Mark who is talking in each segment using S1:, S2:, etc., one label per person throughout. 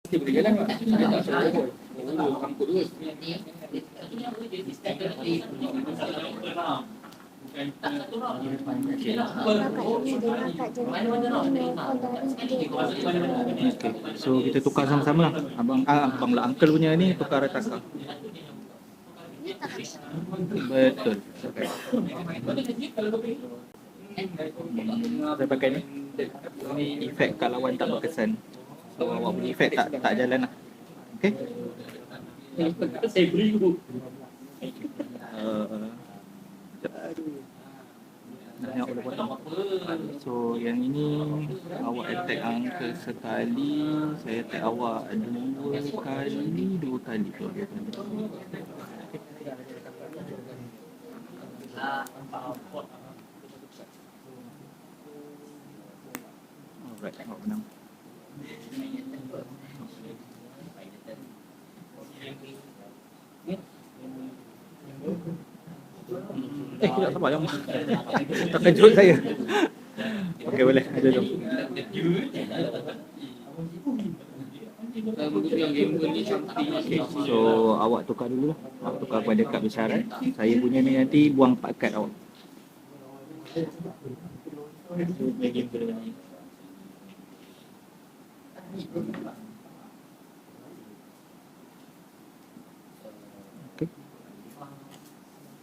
S1: Dia boleh jalan tak? Dia tak suruh pun. Oh, sangkut terus. Okay. So kita tukar sama-sama lah. Abang lah, uncle punya ni tukar retaka. Betul. Okay. Saya pakai ni. Ni efek kat lawan tak berkesan. So awak punya efek tak jalan lah. Okay. Saya beri tu. Nak boleh potong. So yang ini awak attack uncle sekali, saya attack awak dua kali. Alright, awak menang. Tidak sabar yang terkejut saya. Okey, boleh. Ada tu. Okay, so awak tukar dulu lah. Awak tukar kepada kad besaran. Saya punya ni nanti buang 4 kad awak. Okay.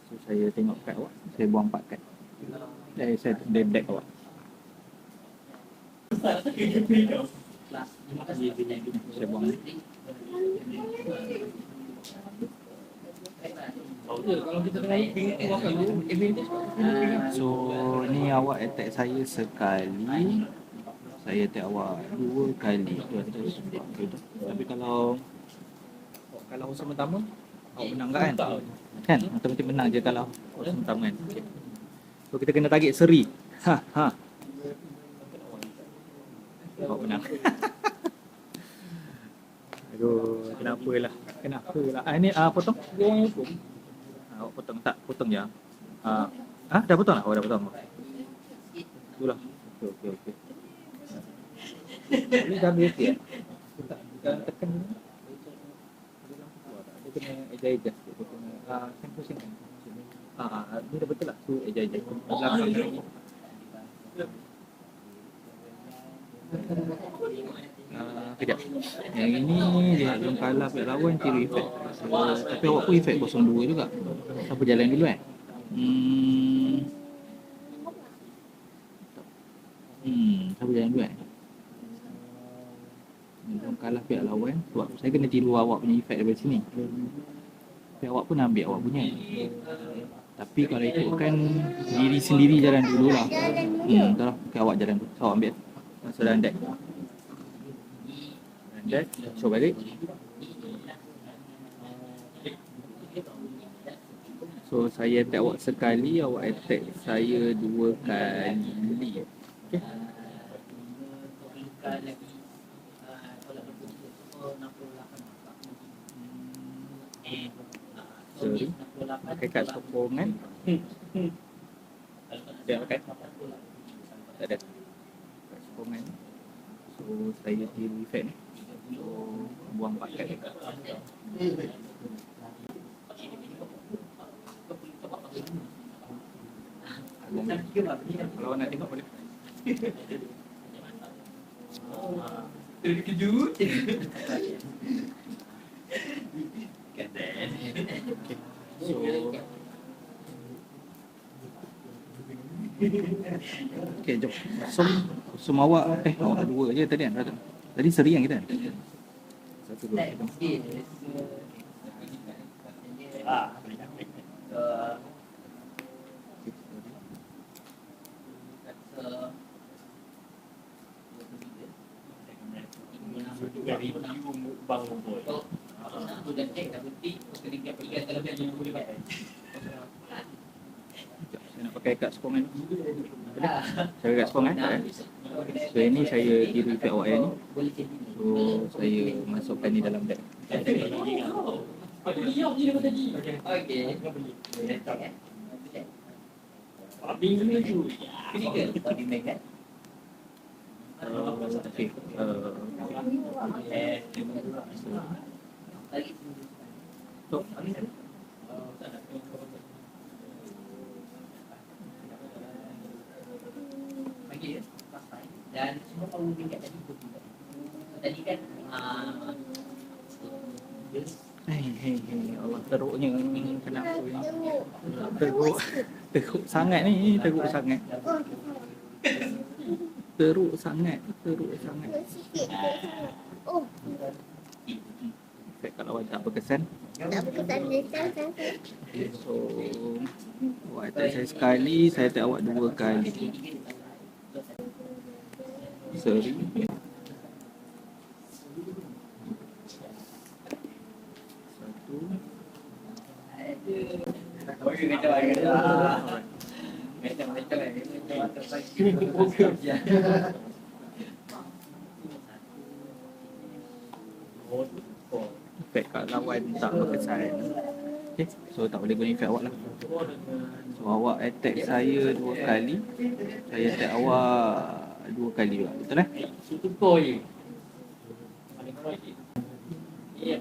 S1: So saya tengok kad awak. Saya buang 4 kad. Saya deck awak. Saya buang ni. So ni awak attack saya sekali, saya attack awak 2 kali. Tapi kalau usaha pertama awak menang kan? Kan? Matematik menang je kalau usaha pertama kan. Okay. So kita kena target seri. Awak menang. Aduh, kenapalah. Ini potong? Awak potong tak? Potong je. Dah potong tak? Oh, dah potong. Itulah. Okey. Ini dah biasa ya? Tak tekan ni. Dia kena adjust. Dia kena pusing kan. Ni dah betul lah. So adjust. Belakang lagi. Kejap. Yang ini dia belum kalah pihak lawan tiru efek. Tapi awak pun efek 02 juga. Siapa jalan dulu kan? Siapa jalan dulu kan? Belum kalah pihak lawan. Sebab saya kena tiru awak punya efek daripada sini. Tapi awak pun ambil awak punya. Tapi kalau ikutkan diri sendiri jalan dulu lah. Betul lah. Okay, awak jalan dulu. So, awak ambil. Masa dalam deck. Deck. Show balik. So, saya attack awak sekali. Awak attack saya 2 kali. Okay. Sorry. Pakai kad sokongan. Dia pakai? Tak ada. Kad sokongan. So saya tiru efek ni. So buang 4 kad. Kalau nak tengok boleh. Terkejut. So okay, jom. Sum awak awak 2 je tadi kan? Tadi seri yang kita kan? 1, 2, 3. Saya nak pakai kad sokongan. Saya pakai kad sokongan. So ini saya tiru efek awak ni. So saya masukkan ni dalam deck. Aku diam je daripada tadi. Okey. Abang dulu tu. Kini ke? Tadi main kan? Okay. So,
S2: dan semua kamu tingkat tadi berbeza. Tadi kan
S1: Allah, teruknya kenapa ni? Teruk. Teruk sangat ni, teruk sangat. Teruk sangat, teruk sangat. Kalau awak tak berkesan.
S3: Tak berkesan dia
S1: Okay, so awak attack saya sekali, saya attack awak 2 kali. Seri. Satu. Efek kat lawan tak berkesan. Okay, so tak boleh guna efek awak lah. So awak attack saya 2 kali, saya attack awak 2 kali juga. Betul eh?
S2: itu koi. Iya.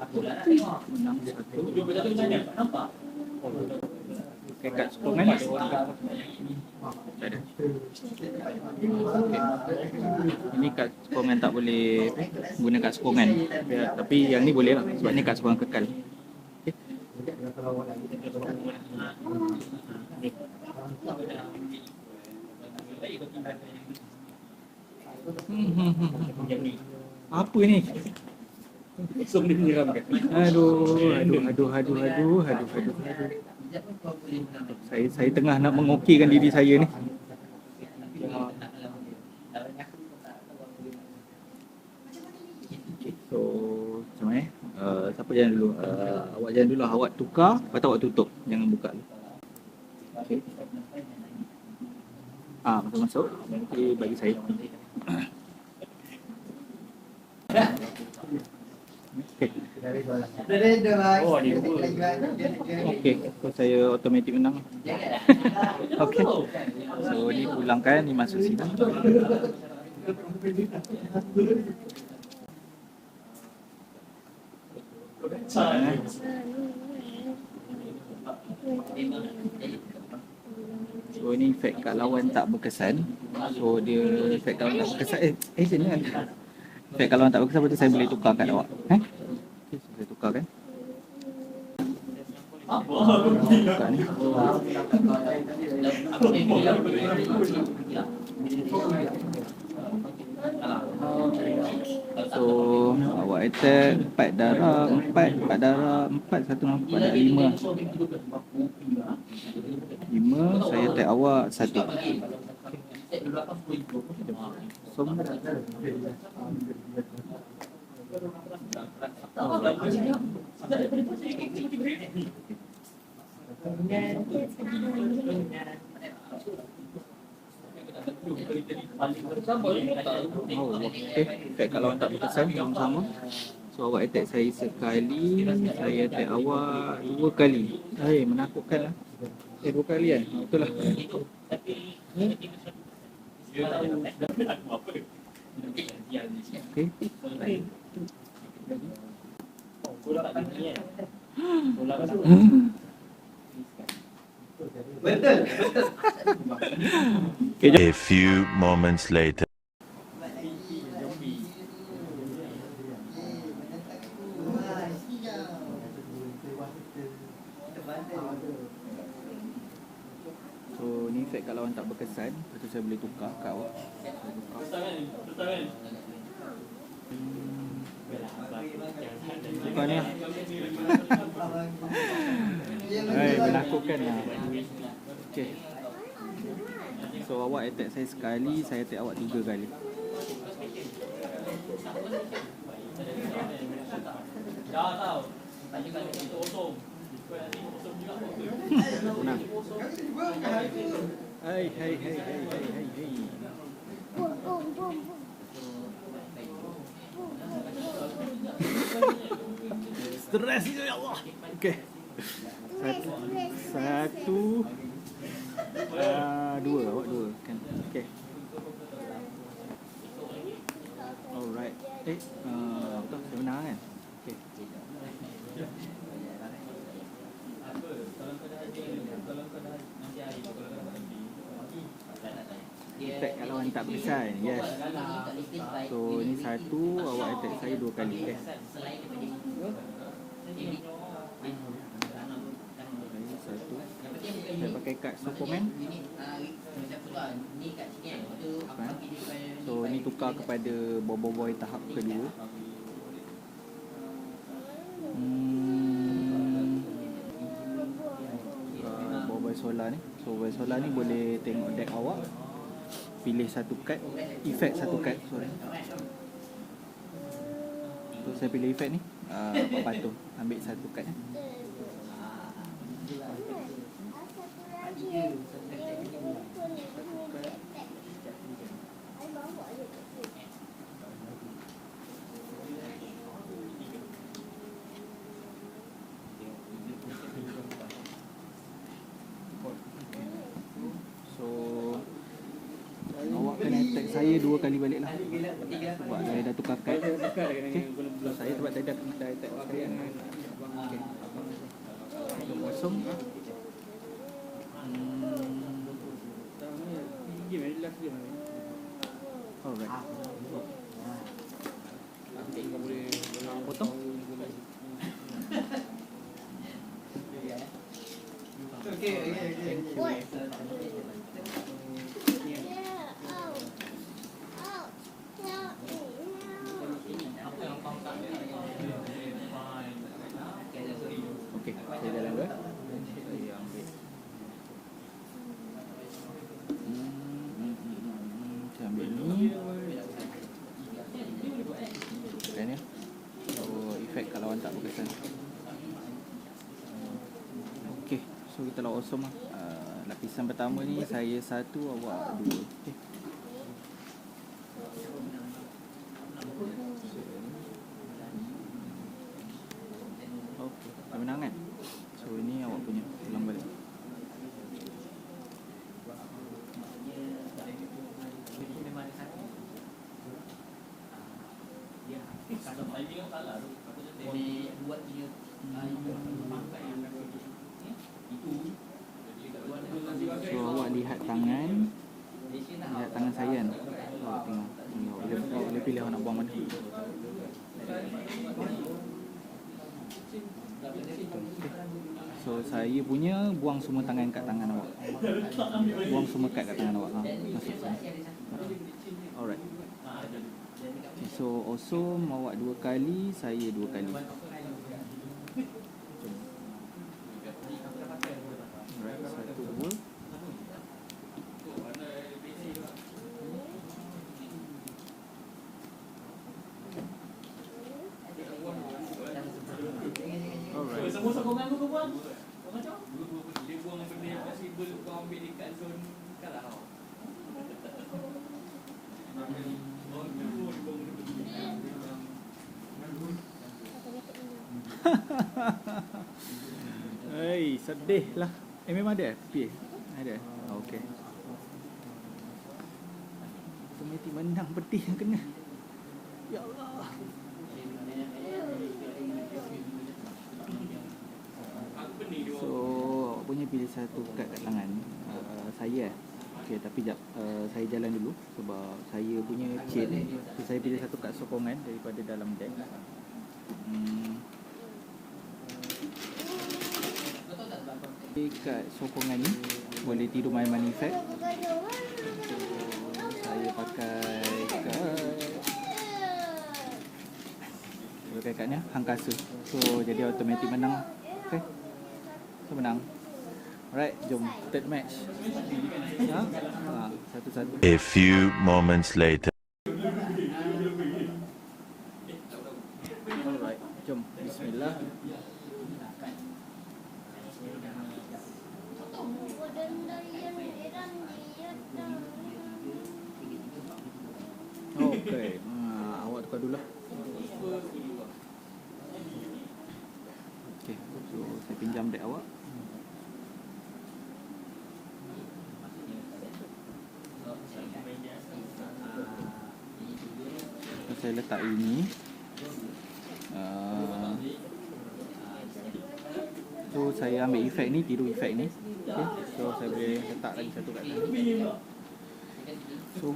S2: Aku lah nak tengok.
S1: Menang 1.
S2: Jumpa satu tanya, nampak?
S1: Okay, kat sokongan ni. Tak ada. Okay. Ini kat sokongan tak boleh guna kat sokongan. Tapi yang ni boleh lah sebab ni kat sokongan kekal. Okay. Apa ni?
S2: Langsung dia menyeramkan.
S1: Aduh. Saya tengah nak mengokeykan diri saya ni. Okay, so macam mana? Siapa jalan dulu? Awak jalan dulu, awak tukar, lepas tu awak tutup. Jangan buka. Okay. Masuk. Okay, bagi saya. Okay.
S2: Oh, dia
S1: Okay, so saya automatic menang. Okay. So ni pulangkan, ni masuk sini. So ni efek kat lawan tak berkesan. So dia efek kat lawan tak berkesan. Sini kan. Efek kat lawan tak berkesan, betul saya boleh tukar kat awak. Okay, so saya tukar kan. Tukar ni. So awak attack 4 darah, 4 darah, 4, 1 nampak dah 5. 5, saya attack awak 1. Okay, efek kat lawan tak berkesan, sama-sama. So awak attack saya sekali, saya attack awak 2 kali. Menakutkan lah. 2 kali kan? Betul lah. Okay.
S4: A few moments later.
S1: So ni efek kat lawan tak berkesan. Lepas tu saya boleh tukar kat awak. Tukar ni lah. Menakutkan lah. Okay. So awak attack saya sekali, saya attack awak 3 kali. Menang. Hai. Stres ya Allah. Okey. 1, awak dua kan. Okay. Alright. Betul, saya menang kan? Okay. Attack kat lawan tak berkesan. Yes. So ni satu, awak attack saya 2 kali. Okay. Satu. Saya pakai kad sokongan. So ni tukar kepada boy tahap kedua. Boy solar ni. So boy solar ni boleh tengok deck awak, pilih satu kad, efek satu kad. Sorry. So saya pilih efek ni. Awak patuh ambil satu kad. Awak kena attack saya 2 kali balik lah. Sebab saya dah tukar kad. Okay. So, saya sebab saya dah attack saya. Okay. Kosong. Alright. Potong.
S2: Okay.
S1: Okey, saya jalan dulu. Saya ambil. Saya ambil ni. Kan ya? So, efek kalau awak tak berkesan. Okey, so kita lah awesome lah. Lapisan pertama ni saya 1, awak 2. Okey. Okey, dah menang kan? So ini awak punya, ulang balik. So awak lihat tangan saya kan. Awak tengok. Awak boleh pilih awak nak buang mana. So saya punya buang semua tangan kat tangan awak. Buang semua kad kat tangan awak. Masuk sini. Alright. Okay, so awesome, awak 2 kali, saya 2 kali. Alright, 1, 2. Alright.
S2: Semua sokongan kau buang. Kau macam? Dia buang benda yang possible kau ambil dekat zone kalah kau.
S1: Hei, sedih lah. Memang ada? Piye? Ada? Okey. Automatik menang pedih yang kena. Ya Allah. So, awak punya pilih satu kad kat tangan saya. Okey, tapi jap, saya jalan dulu sebab saya punya chain. So, saya pilih satu kad sokongan daripada dalam deck. Kad sokongan ni boleh tiru main money effect. So, saya pakai kadnya hangkasa. So jadi automatik menang. Okay, so menang. Alright, jom third match. Satu-satu.
S4: A few moments later.
S1: Alright, jom. Bismillah. Okay, awak tukar dulu lah. Okay, so saya pinjam deck awak. saya letak ini. So saya ambil efek ni, tiru efek ni. Okay. So saya boleh letak lagi satu kat sini. So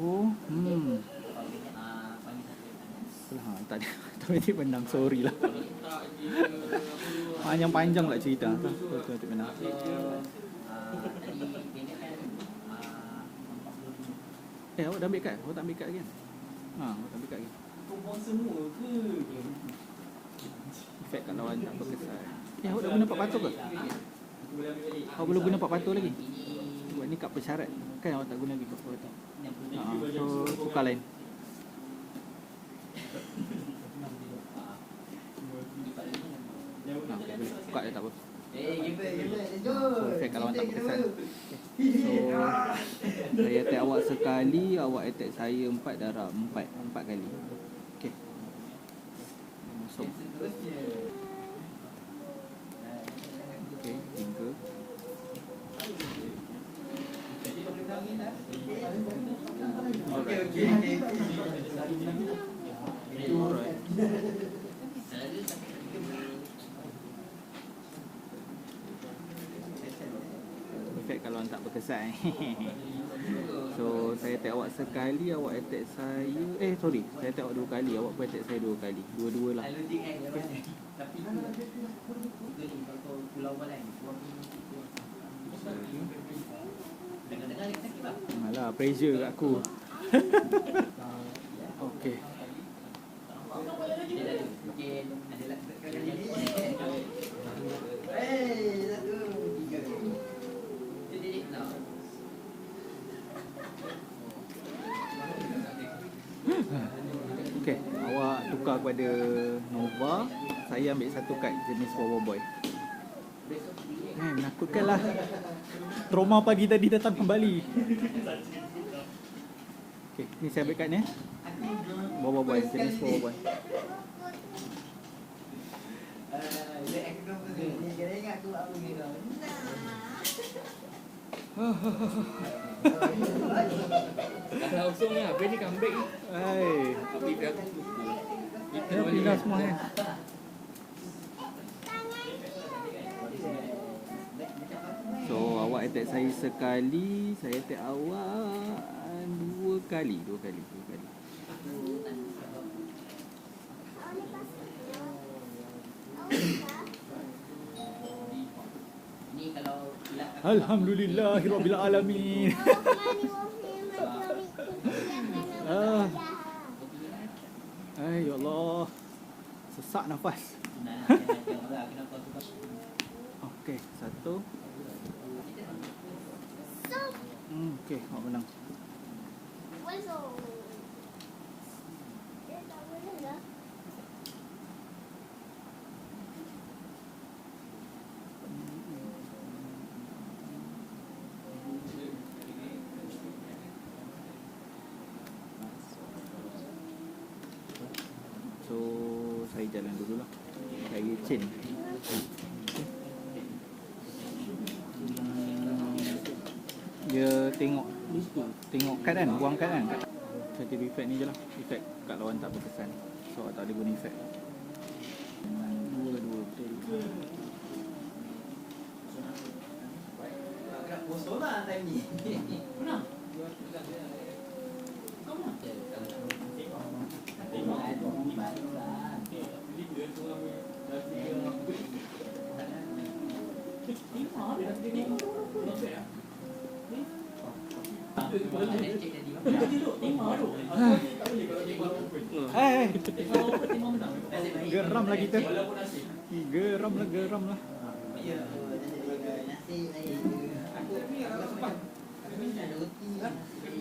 S1: tak ada. Tapi menang, sorry lah. Panjang-panjang lah cerita. Betul menang. Awak dah ambil kad? Awak tak ambil kad lagi kan? Awak tak ambil kad lagi.
S2: Kau buang semua ke?
S1: Efek kat lawan tak berkesan. Awak dah guna 4 patur ke? Awak belum guna 4 patur lagi? Buat ni kad persyarat. Kan awak tak guna lagi 4 patur. So tukar lain. Buka dia tak apa. So efek kalau awak tak berkesan. So saya attack awak sekali, awak attack saya 4 darab 4 kali. Okey. Masuk. Okey, 3.
S2: Okey.
S1: Alright. Efek kalau tak berkesan. So saya attack awak sekali, awak attack saya. Sorry, saya attack awak 2 kali, awak pun attack saya 2 kali. Dua-dua lah. Alah, pressure kat aku. Okey. Okey, awak tukar kepada Nova. Saya ambil satu kad jenis Power Boy. Menakutkanlah. Trauma pagi tadi datang kembali. Okey, ni saya ambil kad ni. Power Boy, jenis Power Boy.
S2: Dah langsung ni, habis ni comeback ni.
S1: Hai.
S2: Tapi dia aku lupa.
S1: Dah pindah semua kan. So awak attack saya sekali, saya attack awak 2 kali. Alhamdulillahirabbil alamin. Ay Allah. Sesak nafas. Okey, 1. Okey, awak menang. So saya jalan dulu lah. Saya chain. Dia tengok kad kan, buang kad kan. Saya tiru efek ni je lah. Efek kat lawan tak berkesan. So awak tak boleh guna efek. Dua betul.
S2: Nak post lah time ni. Menang. Kau menang.
S1: Geram lah kita. Geram lah.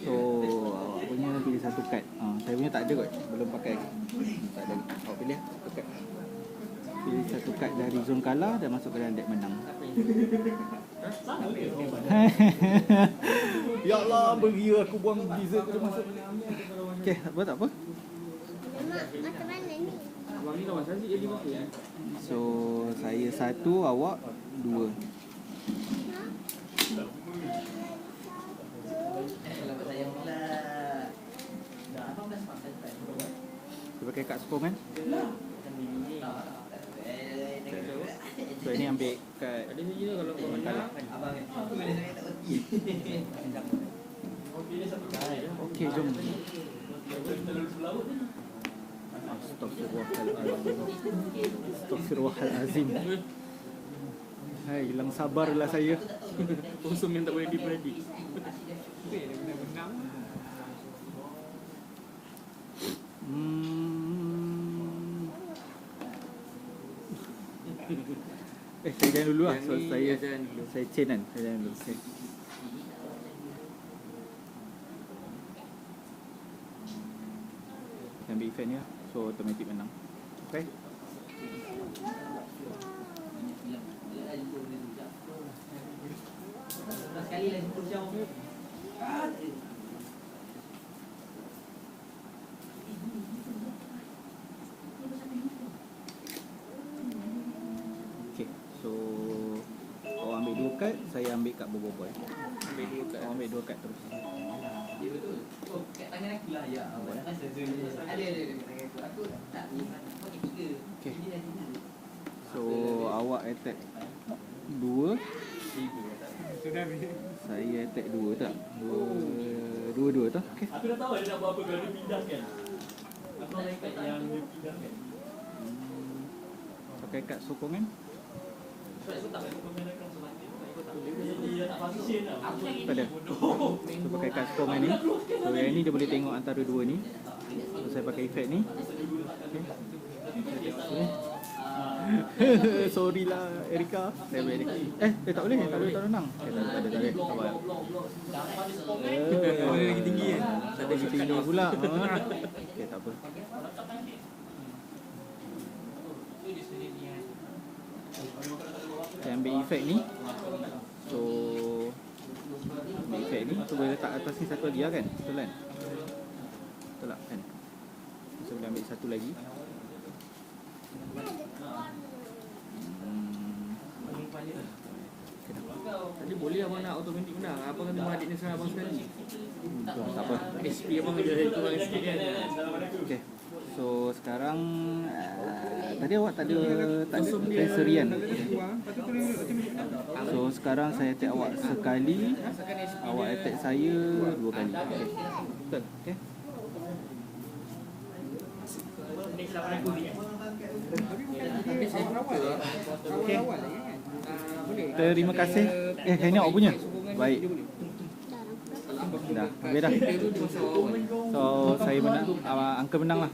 S1: So awak punya pilih satu kad. Saya punya tak ada kot, belum pakai. Tak ada. Awak pilih satu kad. Pilih satu kad dari zone kalah dan masuk ke dalam deck menang. Ya Allah, beri aku buang dessert tu masuk. Okey, tak apa.
S3: Macam mana ni?
S2: Abang ni lawan Sazi jadi betul ya.
S1: So saya 1, awak 2. pakai kad sokongan. So ini ambil kad.
S2: Ada saja kalau kau kalah.
S1: Okey, jom. Astaghfirullahalazim. Hai, hilang sabarlah saya.
S2: Kosong yang tak boleh dipredik.
S1: Saya jalan dulu lah. So
S2: Yang ni
S1: saya
S2: jalan dulu.
S1: saya chain kan. Saya jalan dulu. Okay. Saya ambil event ni lah. So automatic menang. Okay.
S2: Sekali lagi jauh.
S1: Okay. So awak ambil 2 kad, saya ambil kad berbual.
S2: Ambil 2 kad.
S1: Awak ambil 2 kad terus.
S2: Ya betul. Oh, kat tangan aku lah ya. Awak rasa ada tangan aku. Aku tak ni pakai 3.
S1: Okay.
S2: Ini dah sini.
S1: So awak attack 2,
S2: Sudah habis.
S1: saya attack 2 tak? 2 tak? Okay.
S2: Aku dah tahu dia nak buat apa kalau dia pindahkan. Aku nak ikat yang dia pindahkan.
S1: Pakai kad sokongan.
S2: Sebab aku tak pakai pemain akan sebab dia tak position tau. Aku yang
S1: Tak ada. So pakai kad sokongan ni. So yang ni dia boleh tengok antara 2 ni. So saya pakai effect ni. Okay. Saya tengok sini. Sorry lah Erika. Saya boleh ni. Tak boleh menang. Tak boleh. Sabar.
S2: boleh lagi tinggi kan.
S1: Tak ada lagi tinggi pula. Okay, tak apa. Saya ambil effect ni. So ambil effect ni. So boleh letak atas ni satu lagi lah kan? Betul kan? Betul tak kan? So boleh ambil satu lagi.
S2: Tadi boleh abang nak automatic menang. Abang kata adik ni serang abang sekali.
S1: Tak apa.
S2: SP abang kerja kurang sikit kan.
S1: Okay. So sekarang tadi awak tak ada transferian. So sekarang saya attack awak sekali. Awak attack saya 2 kali. Okay. Betul. Okay. Okay. Terima kasih. Ini awak punya. Baik. Dah. Habis dah. So saya menang. Angka menang lah.